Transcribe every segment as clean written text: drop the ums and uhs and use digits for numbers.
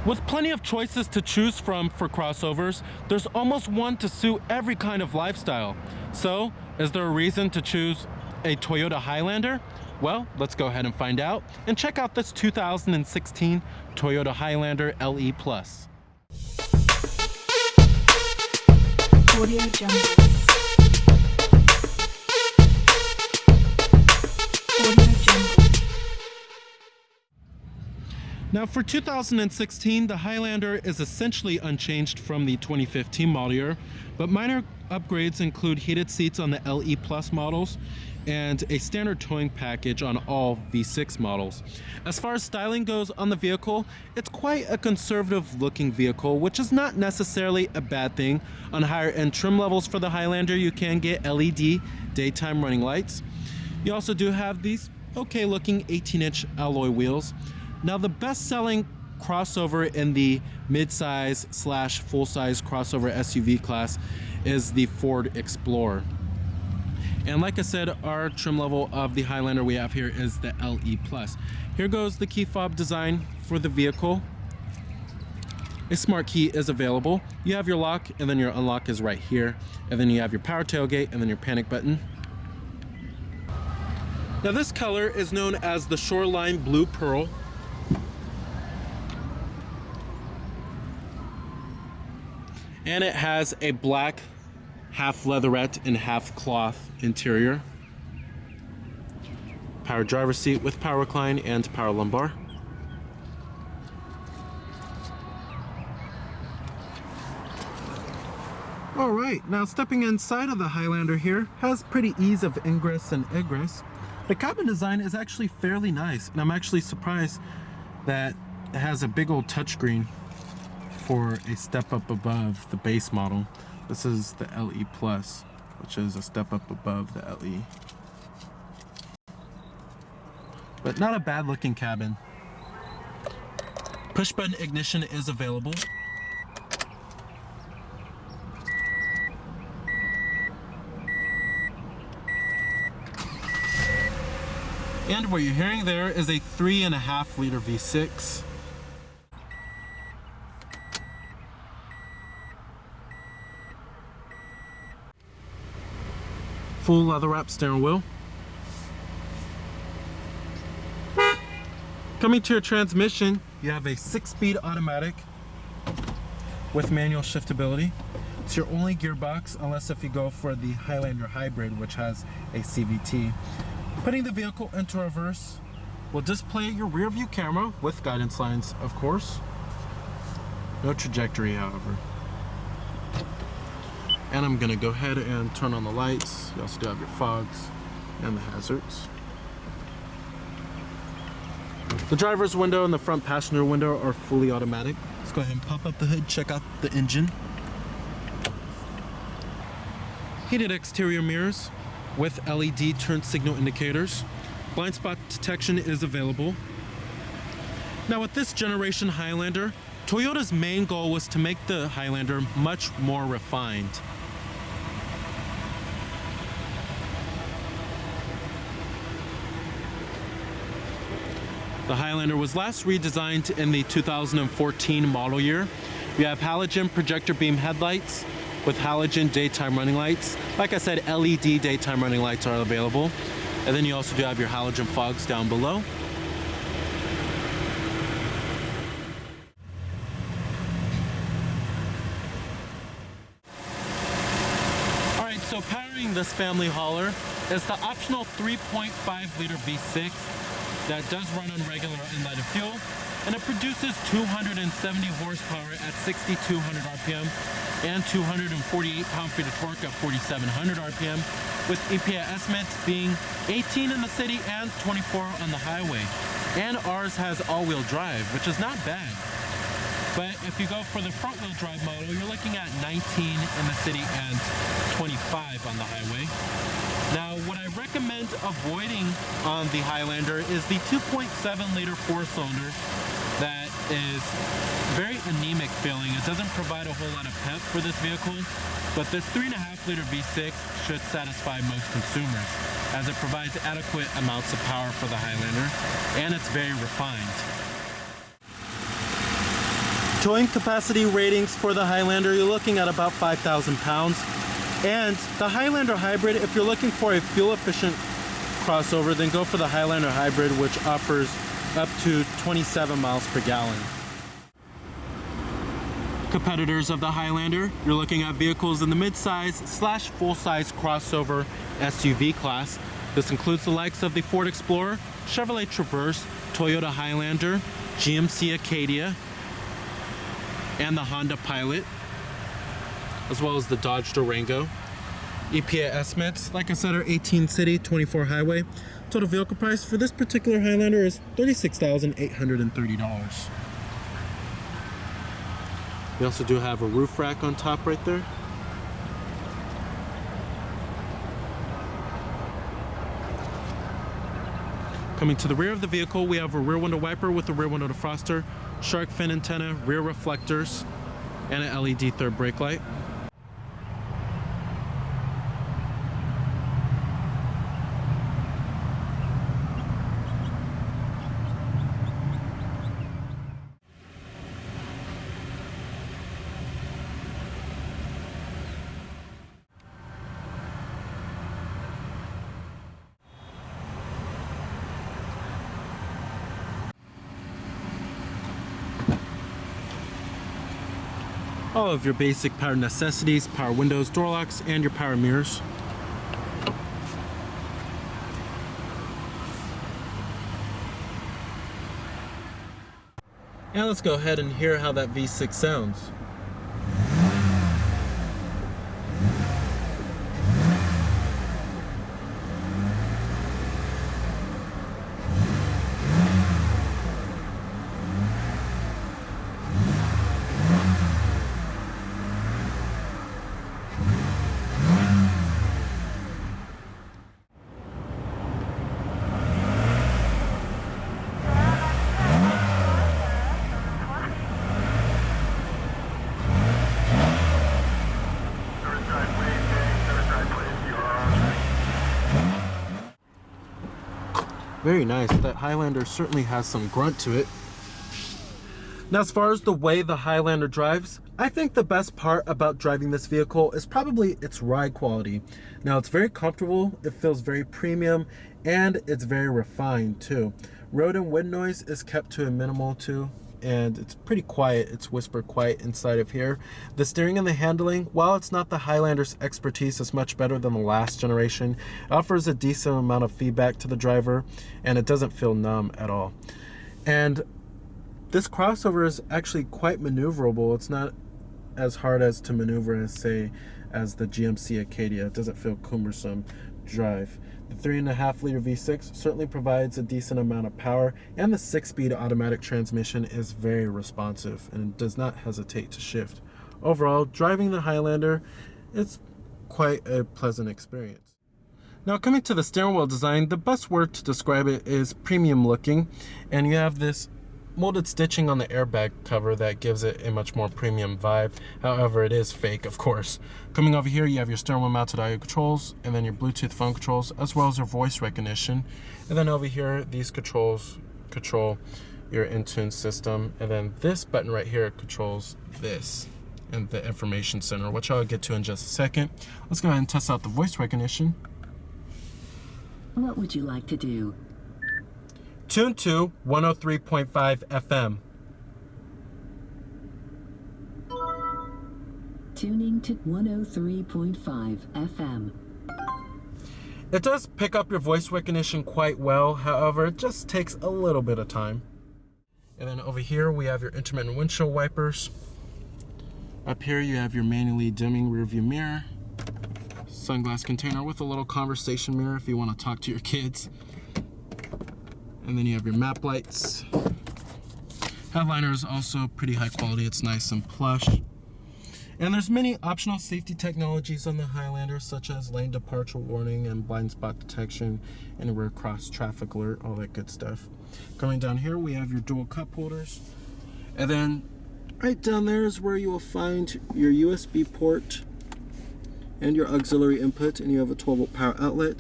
With plenty of choices to choose from for crossovers, there's almost one to suit every kind of lifestyle. So, is there a reason to choose a Toyota Highlander? Well, let's go ahead and find out and check out this 2016 Toyota Highlander LE Plus. Audio Jungle. Audio Jungle. Now for 2016, the Highlander is essentially unchanged from the 2015 model year, but minor upgrades include heated seats on the LE Plus models and a standard towing package on all V6 models. As far as styling goes on the vehicle, it's quite a conservative looking vehicle, which is not necessarily a bad thing. On higher end trim levels for the Highlander, you can get LED daytime running lights. You also do have these okay looking 18-inch alloy wheels. Now the best selling crossover in the mid-size / full-size crossover SUV class is the Ford Explorer. And like I said, our trim level of the Highlander we have here is the LE Plus. Here goes the key fob design for the vehicle. A smart key is available. You have your lock, and then your unlock is right here. And then you have your power tailgate, and then your panic button. Now this color is known as the Shoreline Blue Pearl. And it has a black half leatherette and half cloth interior. Power driver's seat with power recline and power lumbar. Alright, now stepping inside of the Highlander here has pretty ease of ingress and egress. The cabin design is actually fairly nice, and I'm actually surprised that it has a big old touchscreen for a step up above the base model. This is the LE Plus, which is a step up above the LE. But not a bad looking cabin. Push button ignition is available. And what you're hearing there is a 3.5 liter V6. Full leather wrap steering wheel. Coming to your transmission, you have a 6-speed automatic with manual shiftability. It's your only gearbox, unless if you go for the Highlander Hybrid, which has a CVT. Putting the vehicle into reverse will display your rear view camera with guidance lines, of course. No trajectory, however. And I'm gonna go ahead and turn on the lights. You also do have your fogs and the hazards. The driver's window and the front passenger window are fully automatic. Let's go ahead and pop up the hood, check out the engine. Heated exterior mirrors with LED turn signal indicators. Blind spot detection is available. Now with this generation Highlander, Toyota's main goal was to make the Highlander much more refined. The Highlander was last redesigned in the 2014 model year. We have halogen projector beam headlights with halogen daytime running lights. Like I said, LED daytime running lights are available. And then you also do have your halogen fogs down below. Alright, so powering this family hauler is the optional 3.5 liter V6 that does run on regular unleaded fuel, and it produces 270 horsepower at 6,200 RPM and 248 pound-feet of torque at 4,700 RPM, with EPA estimates being 18 in the city and 24 on the highway. And ours has all-wheel drive, which is not bad. But if you go for the front-wheel drive model, you're looking at 19 in the city and 25 on the highway. Now, what I recommend avoiding on the Highlander is the 2.7 liter 4-cylinder that is very anemic feeling. It doesn't provide a whole lot of pep for this vehicle, but this 3.5 liter V6 should satisfy most consumers, as it provides adequate amounts of power for the Highlander, and it's very refined. Towing capacity ratings for the Highlander, you're looking at about 5,000 pounds. And the Highlander Hybrid, if you're looking for a fuel-efficient crossover, then go for the Highlander Hybrid, which offers up to 27 miles per gallon. Competitors of the Highlander, you're looking at vehicles in the mid-size / full-size crossover SUV class. This includes the likes of the Ford Explorer, Chevrolet Traverse, Toyota Highlander, GMC Acadia, and the Honda Pilot, as well as the Dodge Durango. EPA estimates, like I said, are 18 city, 24 highway. Total vehicle price for this particular Highlander is $36,830. We also do have a roof rack on top right there. Coming to the rear of the vehicle, we have a rear window wiper with a rear window defroster, shark fin antenna, rear reflectors, and an LED third brake light. All of your basic power necessities, power windows, door locks, and your power mirrors. And let's go ahead and hear how that V6 sounds. Very nice. That Highlander certainly has some grunt to it. Now, as far as the way the Highlander drives, I think the best part about driving this vehicle is probably its ride quality. Now, it's very comfortable, it feels very premium, and it's very refined too. Road and wind noise is kept to a minimal too, and it's pretty quiet. It's whisper quiet inside of here. The steering and the handling, while it's not the Highlander's expertise, it's much better than the last generation. It offers a decent amount of feedback to the driver, and it doesn't feel numb at all. And this crossover is actually quite maneuverable. It's not as hard as to maneuver as, say, as the GMC Acadia. It doesn't feel cumbersome to drive. The 3.5 liter V6 certainly provides a decent amount of power, and the 6-speed automatic transmission is very responsive and does not hesitate to shift. Overall, driving the Highlander, it's quite a pleasant experience. Now, coming to the steering wheel design, the best word to describe it is premium looking, and you have this molded stitching on the airbag cover that gives it a much more premium vibe. However, it is fake, of course. Coming over here, you have your steering wheel mounted audio controls, and then your Bluetooth phone controls, as well as your voice recognition. And then over here, these controls control your in-tune system, and then this button right here controls this and the information center, which I'll get to in just a second. Let's go ahead and test out the voice recognition. What would you like to do? Tune to 103.5 FM. Tuning to 103.5 FM. It does pick up your voice recognition quite well, however, it just takes a little bit of time. And then over here we have your intermittent windshield wipers. Up here you have your manually dimming rearview mirror, sunglass container with a little conversation mirror if you want to talk to your kids. And then you have your map lights. Headliner is also pretty high quality. It's nice and plush. And there's many optional safety technologies on the Highlander, such as lane departure warning and blind spot detection, and rear cross traffic alert, all that good stuff. Coming down here, we have your dual cup holders. And then right down there is where you will find your USB port and your auxiliary input, and you have a 12-volt power outlet.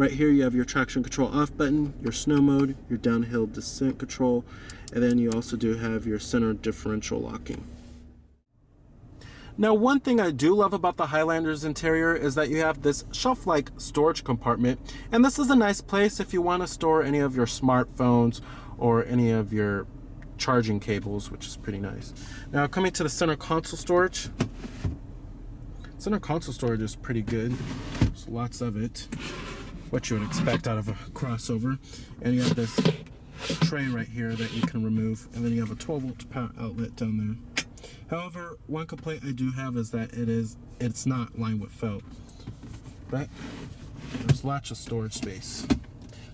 Right here you have your traction control off button, your snow mode, your downhill descent control, and then you also do have your center differential locking. Now, one thing I do love about the Highlander's interior is that you have this shelf-like storage compartment, and this is a nice place if you want to store any of your smartphones or any of your charging cables, which is pretty nice. Now, coming to the center console storage. Center console storage is pretty good. There's lots of it, what you would expect out of a crossover. And you have this tray right here that you can remove, and then you have a 12-volt power outlet down there. However, one complaint I do have is that it's not lined with felt, but there's lots of storage space.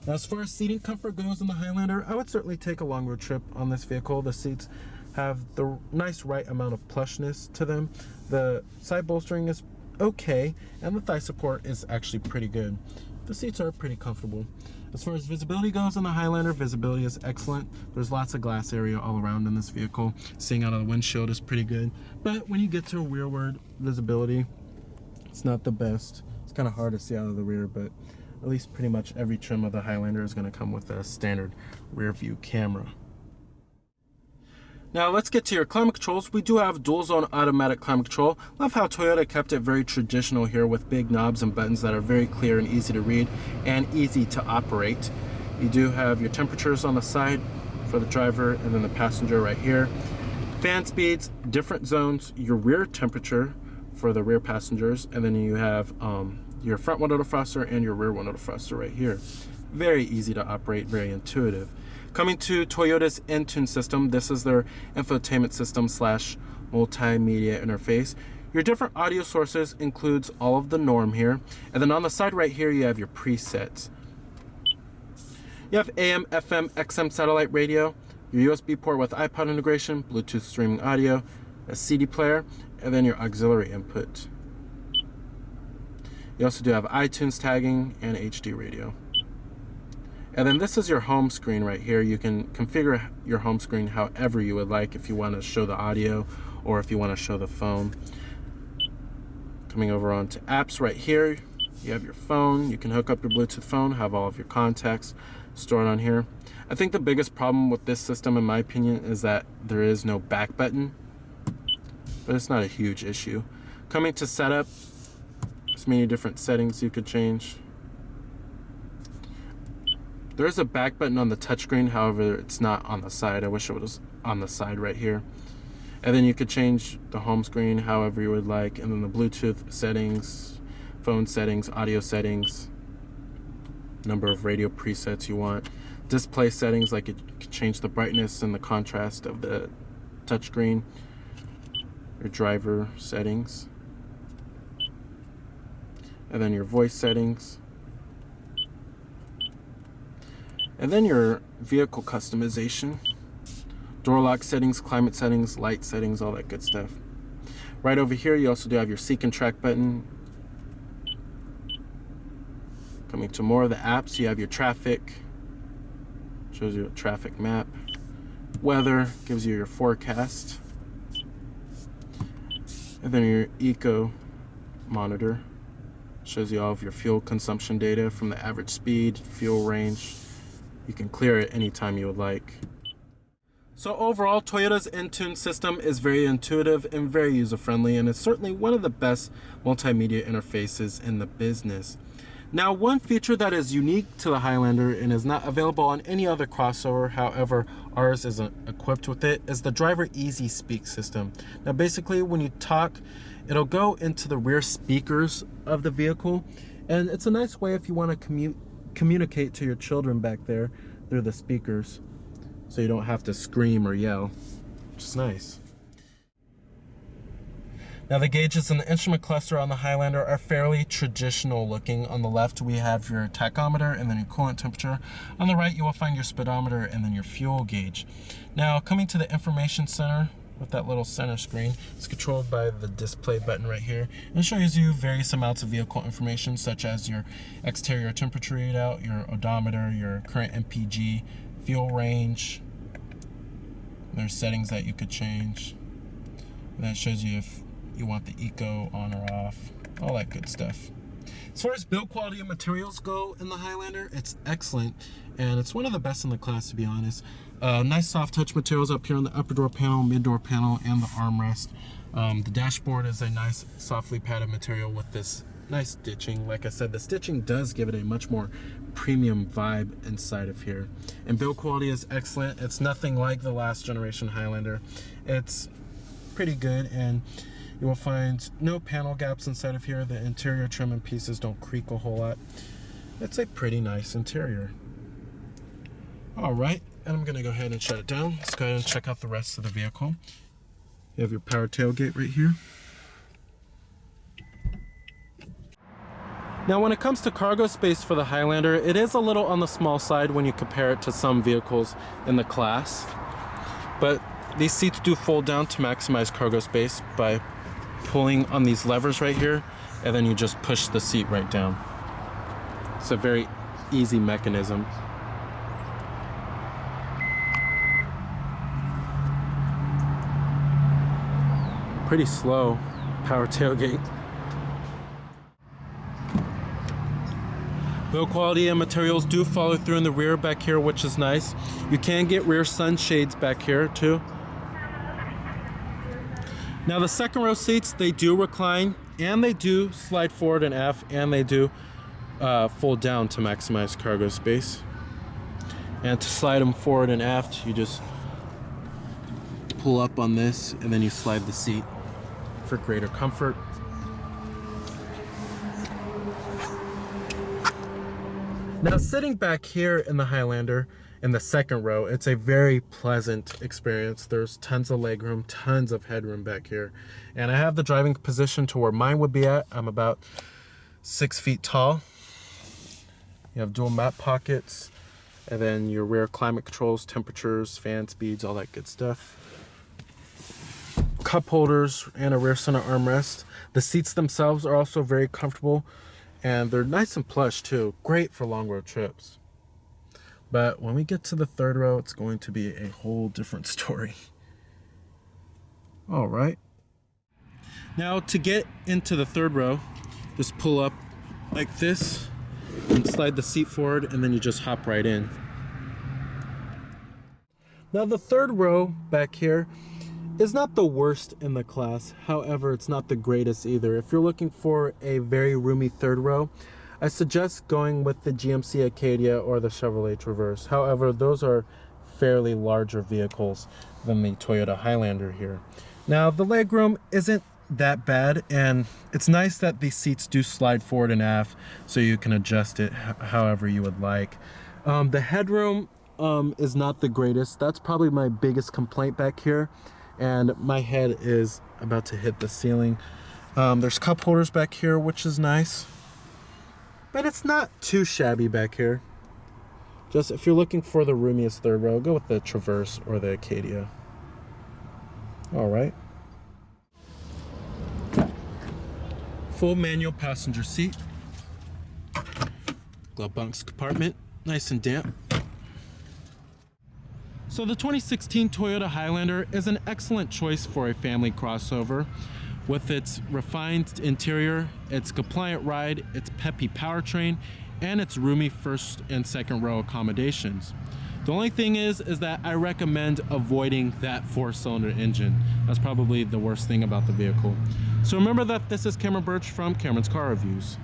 Now, as far as seating comfort goes in the Highlander, I would certainly take a long road trip on this vehicle. The seats have the nice right amount of plushness to them. The side bolstering is okay, and the thigh support is actually pretty good. The seats are pretty comfortable. As far as visibility goes in the Highlander, visibility is excellent. There's lots of glass area all around in this vehicle. Seeing out of the windshield is pretty good. But when you get to rearward visibility, it's not the best. It's kind of hard to see out of the rear, but at least pretty much every trim of the Highlander is going to come with a standard rear view camera. Now let's get to your climate controls. We do have dual zone automatic climate control. Love how Toyota kept it very traditional here with big knobs and buttons that are very clear and easy to read and easy to operate. You do have your temperatures on the side for the driver and then the passenger right here. Fan speeds, different zones, your rear temperature for the rear passengers, and then you have your front window defroster and your rear window defroster right here. Very easy to operate, very intuitive. Coming to Toyota's Entune system, this is their infotainment system / multimedia interface. Your different audio sources includes all of the norm here. And then on the side right here, you have your presets. You have AM, FM, XM satellite radio, your USB port with iPod integration, Bluetooth streaming audio, a CD player, and then your auxiliary input. You also do have iTunes tagging and HD radio. And then this is your home screen right here. You can configure your home screen however you would like, if you want to show the audio or if you want to show the phone. Coming over onto apps right here, you have your phone. You can hook up your Bluetooth phone, have all of your contacts stored on here. I think the biggest problem with this system, in my opinion, is that there is no back button, but it's not a huge issue. Coming to setup, there's many different settings you could change. There is a back button on the touchscreen, however, it's not on the side. I wish it was on the side right here. And then you could change the home screen however you would like, and then the Bluetooth settings, phone settings, audio settings, number of radio presets you want. Display settings, like it could change the brightness and the contrast of the touchscreen. Your driver settings. And then your voice settings. And then your vehicle customization, door lock settings, climate settings, light settings, all that good stuff. Right over here, you also do have your seek and track button. Coming to more of the apps, you have your traffic, shows you a traffic map. Weather gives you your forecast. And then your eco monitor shows you all of your fuel consumption data from the average speed, fuel range. You can clear it anytime you would like. So overall, Toyota's Entune system is very intuitive and very user-friendly, and it's certainly one of the best multimedia interfaces in the business. Now, one feature that is unique to the Highlander and is not available on any other crossover, however, ours isn't equipped with it, is the Driver Easy Speak system. Now, basically, when you talk, it'll go into the rear speakers of the vehicle, and it's a nice way if you want to communicate to your children back there through the speakers, so you don't have to scream or yell, which is nice. Now, the gauges and the instrument cluster on the Highlander are fairly traditional looking. On the left, we have your tachometer and then your coolant temperature. On the right, you will find your speedometer and then your fuel gauge. Now, coming to the information center with that little center screen, it's controlled by the display button right here. And it shows you various amounts of vehicle information, such as your exterior temperature readout, your odometer, your current MPG, fuel range. There's settings that you could change. And then it shows you if you want the eco on or off, all that good stuff. As far as build quality and materials go in the Highlander, it's excellent, and it's one of the best in the class, to be honest. Nice soft touch materials up here on the upper door panel, mid door panel, and the armrest. The dashboard is a nice softly padded material with this nice stitching. Like I said, the stitching does give it a much more premium vibe inside of here. And build quality is excellent. It's nothing like the last generation Highlander. It's pretty good, and you will find no panel gaps inside of here. The interior trim and pieces don't creak a whole lot. It's a pretty nice interior. All right, and I'm gonna go ahead and shut it down. Let's go ahead and check out the rest of the vehicle. You have your power tailgate right here. Now, when it comes to cargo space for the Highlander, it is a little on the small side when you compare it to some vehicles in the class. But these seats do fold down to maximize cargo space by pulling on these levers right here, and then you just push the seat right down. It's a very easy mechanism. Pretty slow power tailgate. Build quality and materials do follow through in the rear back here, which is nice. You can get rear sunshades back here too. Now the second row seats, they do recline, and they do slide forward and aft, and they do fold down to maximize cargo space. And to slide them forward and aft, you just pull up on this, and then you slide the seat for greater comfort. Now, sitting back here in the Highlander in the second row, it's a very pleasant experience. There's tons of legroom, tons of headroom back here. And I have the driving position to where mine would be at. I'm about 6 feet tall. You have dual map pockets, and then your rear climate controls, temperatures, fan speeds, all that good stuff. Cup holders and a rear center armrest. The seats themselves are also very comfortable, and they're nice and plush too. Great for long road trips. But when we get to the third row, it's going to be a whole different story. All right. Now, to get into the third row, just pull up like this and slide the seat forward, and then you just hop right in. Now, the third row back here is not the worst in the class. However, it's not the greatest either. If you're looking for a very roomy third row, I suggest going with the GMC Acadia or the Chevrolet Traverse. However, those are fairly larger vehicles than the Toyota Highlander here. Now, the legroom isn't that bad, and it's nice that these seats do slide forward and aft, so you can adjust it however you would like. The headroom is not the greatest. That's probably my biggest complaint back here, and my head is about to hit the ceiling. There's cup holders back here, which is nice, but it's not too shabby back here. Just if you're looking for the roomiest third row, go with the Traverse or the Acadia. All right. Full manual passenger seat. Glove box compartment, nice and damp. So the 2016 Toyota Highlander is an excellent choice for a family crossover. With its refined interior, its compliant ride, its peppy powertrain, and its roomy first and second row accommodations. The only thing is that I recommend avoiding that 4-cylinder engine. That's probably the worst thing about the vehicle. So remember that this is Cameron Birch from Cameron's Car Reviews.